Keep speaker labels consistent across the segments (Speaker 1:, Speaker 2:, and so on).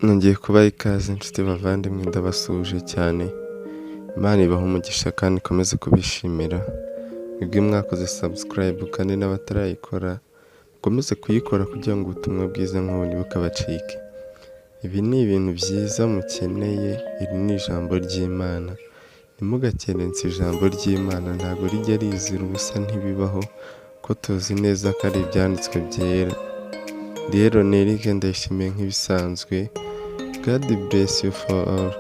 Speaker 1: Nongeye kubaha ikaze inshuti bavandimwe, ndabasuhuje cyane. Imana ibahe umugisha kandi ikomeze kubishimira. Mwebwe mwakoze subscribe kandi n'abatarayikora mukomeze kuyikora kugira ngo ubutumwa bwiza nk'ubu ntibukabacike. Ibi ni ibintu byiza mukeneye, iri ni ijambo ry'Imana. Ntimugakerense ijambo ry'Imana, ntabwo rijya rizira ubusa, ntibibaho ko tuzi neza ko ari ibyanditswe byera. Rero Eric ndayishimiye nk'ibisanzwe. God bless you for all.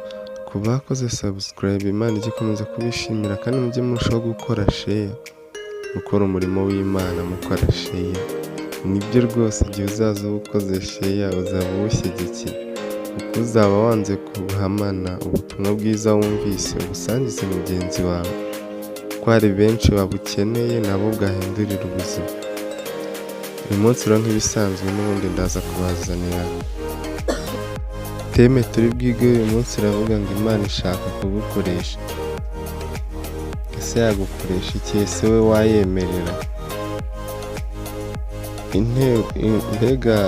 Speaker 1: Ku bakoze subscribe, Imana ijya ikomeza kubishimira kandi mujye murushaho gukora share, mukora umurimo w'Imana mukora share. Nibyo rwose, igihe uzaba ukoze share uzaba uwushyigikiye, kuko uzaba wanze kubuhamana ubutumwa bwiza wumvise ubusangize mugenzi wawe, ko hari benshi babukeneye nabo bwahindurira ubuzima. Uyu munsi rero nk'ibisanzwe n'ubundi ndaza kubazanira teme turi bwige. Uyu munsi iravuga ngo Imana ishaka kugukoresha. Ese yagukoresha iki? Ese we wayemerera? Mbega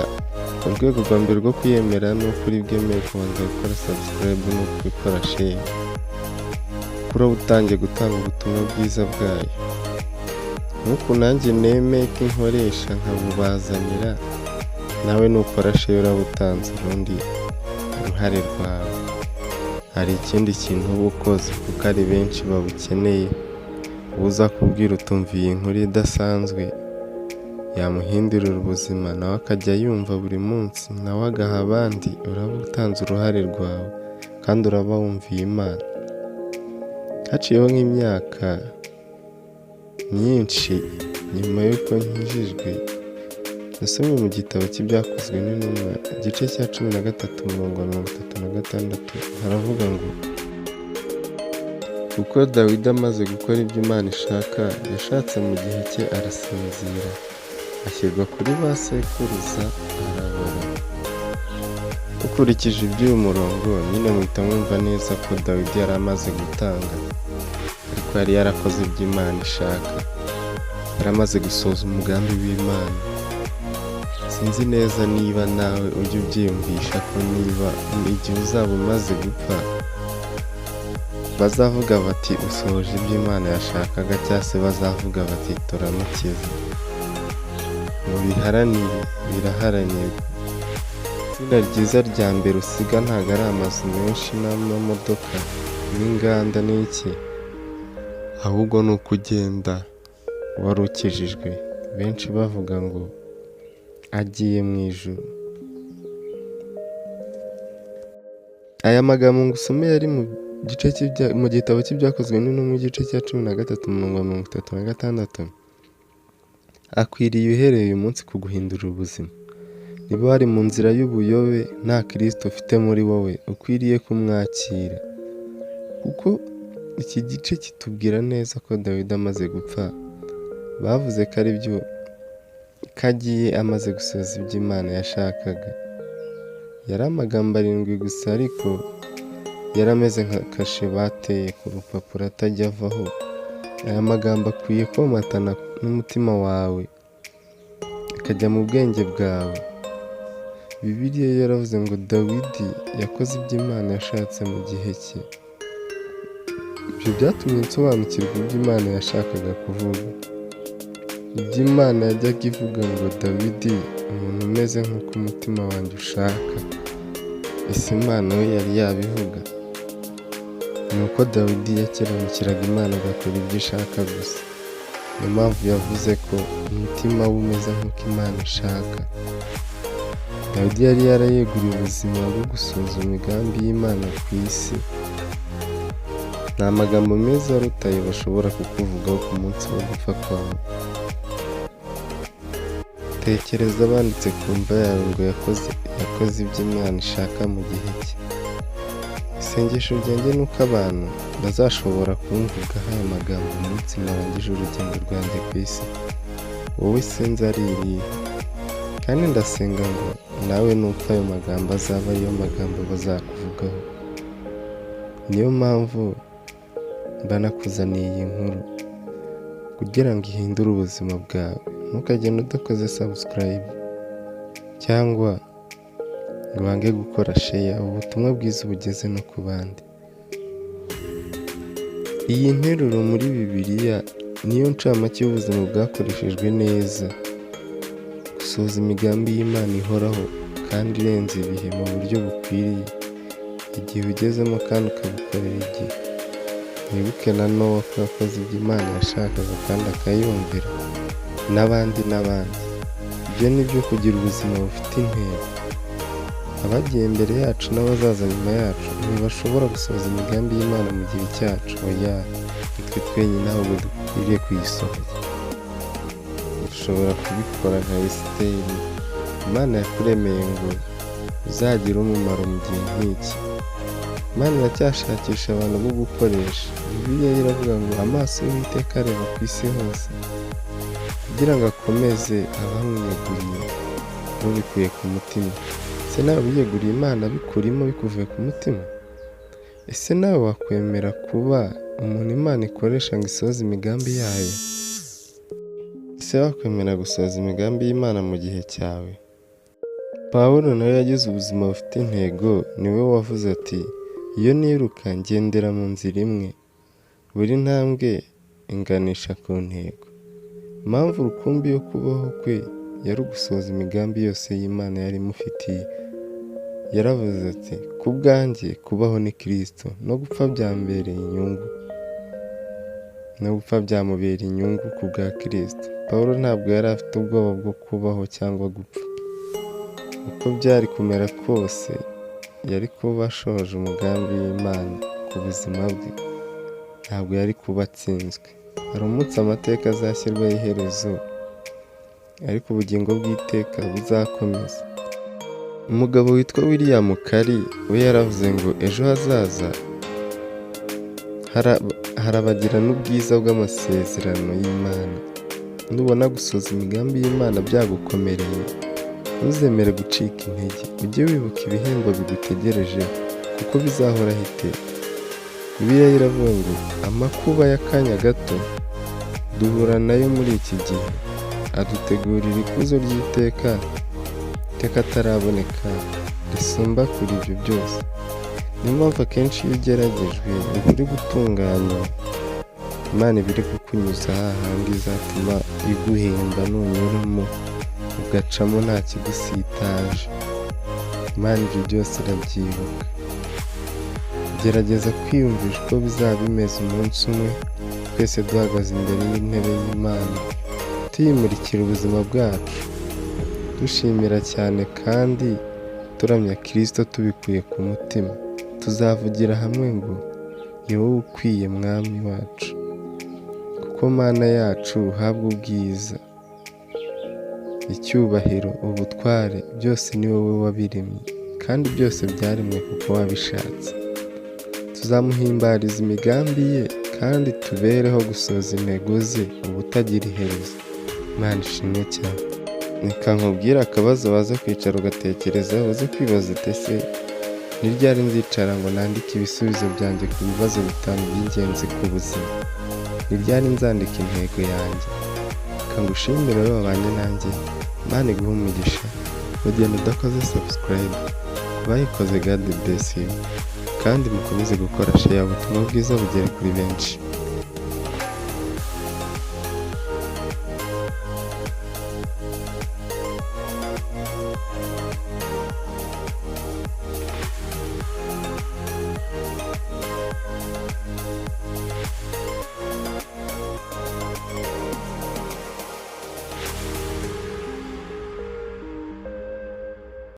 Speaker 1: urwego rwa mbere rwo kuyemera ni ukuri bwemeye kubanza gukora subscribe no gukora share, kuri ubu utangiye gutanga ubutumwa bwiza bwayo. Nk'uko nanjye nemeye ko inkoresha nkabubazanira, nawe nukora share uraba utanze urundi uruhare rwawe. Hari ikindi kintu uba ukoze kuko ari benshi babukeneye. Uza kubwira utumva iyi nkuru idasanzwe yamuhindurira ubuzima, nawe akajya yumva buri munsi, nawe agaha abandi, uraba utanze uruhare rwawe kandi uraba wumviye Imana. Haciyeho nk'imyaka myinshi nyuma y'uko nkijijwe, nasomye mu gitabo cy'ibyakozwe n'intumwa igice cya 13:36 haravuga ngo kuko Dawidi amaze gukora ibyo Imana ishaka, yashatse mu gihe cye arasinzira, ashyirwa kuri ba sekuruza arabora. Ukurikije iby'uyu murongo nyine muhita mwumva neza ko Dawidi yari amaze gutanga, ariko yari yarakoze ibyo Imana ishaka, yari amaze gusohoza umugambi w'Imana. Sinzi neza niba nawe ujya ubyiyumvisha ko niba igihe uzaba umaze gupfa bazavuga bati usohoje ibyo Imana yashakaga, cyangwa se bazavuga bati turamukiza. Mubiharanire, biraharanirwa. Izina ryiza rya mbere usiga ntabwo ari amazu menshi n'amamodoka n'inganda n'iki, ahubwo ni uko ugenda wari ukijijwe. Benshi bavuga ngo agiye mu ijuru. Aya magambo ngusomeye ari mu gitabo cy'ibyakozwe n'intumwa igice cya 13:36 akwiriye uhereye uyu munsi kuguhindurira ubuzima. Niba wari mu nzira y'ubuyobe nta Kristo ufite muri wowe, ukwiriye kumwakira, kuko iki gice kitubwira neza ko Dawidi amaze gupfa bavuze ko ari byo kagiye amaze gusoza ibyo Imana yashakaga. Yari amagambo 7 gusa, ariko yari ameze nka kashe bateye ku rupapuro atajya avaho. Aya magambo akwiye komatana n'umutima wawe, akajya mu bwenge bwawe. Bibiliya yaravuze ngo Dawidi yakoze ibyo Imana yashatse mu gihe cye. Ibyo byatumye nsobanukirwa ibyo Imana yashakaga kuvuga. Ibyo Imana yajyaga ivuga ngo Dawidi, umuntu umeze nk'uko umutima wanjye ushaka. Ese Imana we yari yabivuga? Ni uko Dawidi yakiranukiraga Imana agakora ibyo ishaka gusa. Niyo mpamvu yavuze ko umutima we umeze nk'uko Imana ishaka. Dawidi yari yarayeguriye ubuzima bwo gusohoza imigambi y'Imana ku isi. Ni amagambo meza arutaye bashobora kukuvugaho ku munsi wo gupfa kwawe. Tekereza banditse ku mva yawe ngo yakoze ibyo Imana ishaka mu gihe cye. Isengesho ryanjye ni uko abantu bazashobora kumvugaho aya magambo umunsi narangije urugendo rwanjye ku isi. Wowe sinzi ari irihe, kandi ndasenga ngo nawe nupfa ayo magambo azaba ariyo magambo bazakuvugaho. Niyo mpamvu banakuzaniye iyi nkuru kugira ngo ihindure ubuzima bwawe. Ntukagende udakoze subscribe cyangwa ngo wange gukora sheya, ubutumwa bwiza bugeze no ku bandi. Iyi nteruro muri Bibiliya niyo ncamake y'ubuzima bwakoreshejwe neza. Gusohoza imigambi y'Imana ihoraho kandi irenze ibihe mu buryo bukwiriye, igihe ugezemo kandi ukabikorera igihe. Wibuke na Nowa ko yakoze ibyo Imana yashakaga kandi akayumvira, n'abandi. Ibyo ni byo kugira ubuzima bufite intego. Abagiye imbere yacu n'abazaza nyuma yacu ntibashobora gusohoza imigambi y'Imana mu gihe cyacu. Oya, nitwe twenyine ahubwo dukwiriye kuyisohoza. Dushobora kubikora nka Esiteri. Imana yakuremeye ngo uzagire umumaro mu gihe nk'iki. Imana iracyashakisha abantu bo gukoresha. Bibiliya iravuga ngo amaso y'Uwiteka areba ku isi hose, kugira ngo akomeze abamwiyeguriye babikuye ku mutima. Ese nawe wiyeguriye Imana bikurimo bikuvuye ku mutima? Ese nawe wakwemera kuba umuntu Imana ikoresha ngo isohoze imigambi yayo? Ese wakwemera gusohoza imigambi y'Imana mu gihe cyawe? Pawulo nawe yagize ubuzima bufite intego. Niwe wavuze ati, iyo niruka ngendera mu nzira imwe, buri ntambwe inganisha ku ntego. Impamvu rukumbi yo kubaho kwe yari ugusohoza imigambi yose y'Imana yari imufitiye. Yaravuze ati, ku bwanjye kubaho ni Kristo, no gupfa byamubera inyungu ku bwa Kristo. Pawulo ntabwo yari afite ubwoba bwo kubaho cyangwa gupfa. Uko byari kumera kose, yari kuba ashohoje umugambi w'Imana ku buzima bwe. Ntabwo yari kuba atsinzwe. Hari umunsi amateka azashyirwaho iherezo, ariko ubugingo bw'iteka buzakomeza. Umugabo witwa William Carey we yaravuze ngo ejo hazaza harabagirana ubwiza bw'amasezerano y'Imana. Nubona gusohoza imigambi y'Imana byagukomereye, ntuzemere gucika intege. Ujye wibuka ibihembo bigutegereje, kuko bizahoraho iteka. Bibiliya iravuga ngo amakuba y'akanya gato duhura nayo muri iki gihe adutegurira ikuzo ry'iteka ataraboneka risumba kuri ibyo byose. Niyo mpamvu akenshi iyo ugeragejwe uri gutunganya, Imana iba iri kukunyuza hahandi izatuma iguhemba nunyuramo ugacamo nta kigusitaje. Imana ibyo byose irabyibuka. Gerageza kwiyumvisha uko bizaba bimeze umunsi umwe, twese duhagaze imbere y'intebe y'Imana, tuyimurikira ubuzima bwacu, dushimira cyane kandi turamya Kristo tubikuye ku mutima. Tuzavugira hamwe ngo ni wowe ukwiye mwami wacu, kuko Mana yacu uhabwa ubwiza, icyubahiro, ubutware, byose ni wowe wabiremye, kandi byose byaremwe kuko wabishatse. Tuzamuhimbariza imigambi ye kandi tubereho gusohoza intego ze ubutagira iherezo. Imana ishimwe cyane. Reka nkubwire akabazo waza kwicara ugatekerezaho, uze kwibaza uti ese ni ryari nzicara ngo nandike ibisubizo byanjye ku bibazo 5 by'ingenzi ku buzima? Ni ryari nzandika intego yanjye? Reka ngushimire wowe wabanye nanjye. Imana iguhe umugisha. Ugenda udakoze subscribe, bayikoze God bless you. Kandi mukomeze gukora share, ubutumwa bwiza bugere kuri benshi.